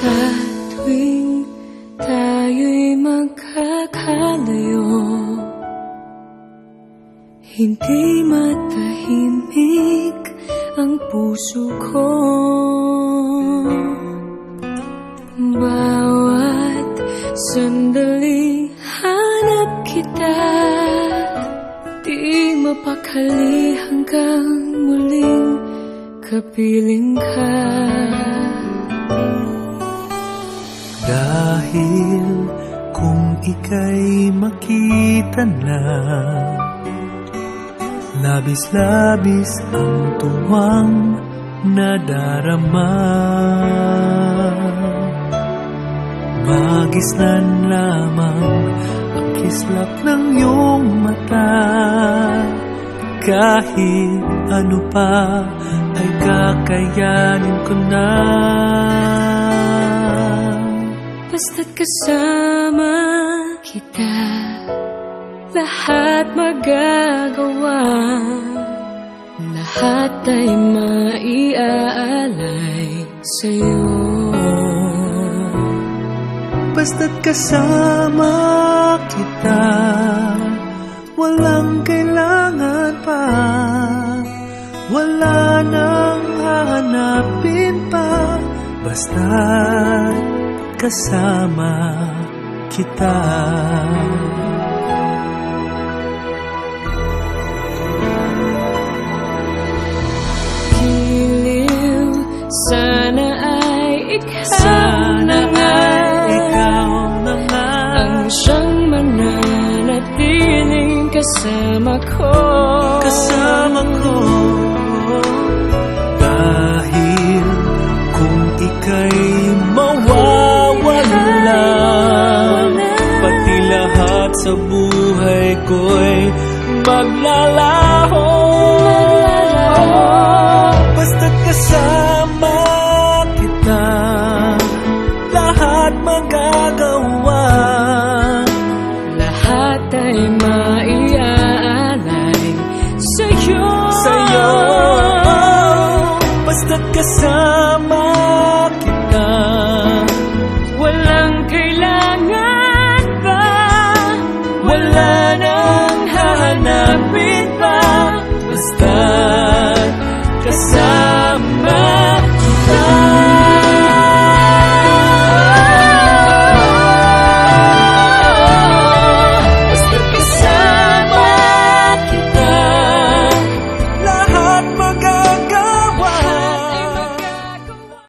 Sa tuwing tayo'y magkakalayo, hindi matahimik ang puso ko. Bawat sandali hanap kita, di mapakali hanggang muling kapiling ka. Dahil kung ika'y makita na, labis-labis ang tuwang nadarama. Magisnan lamang ang kislap ng iyong mata. Kahit ano pa ay kakayanin ko na. Basta't kasama kita, lahat magagawa, lahat ay maiaalay sa'yo. Basta't kasama kita, walang kailangan pa, wala nang hahanapin pa. Basta't kasama kita. Giliw, sana ay ikaw, sana ay ikaw na nga ang siyang mananatiling kasama ko. Kasama ko. Dahil kung ika'y mawawala, pati lahat sa buhay ko'y maglalaho. Basta't kasama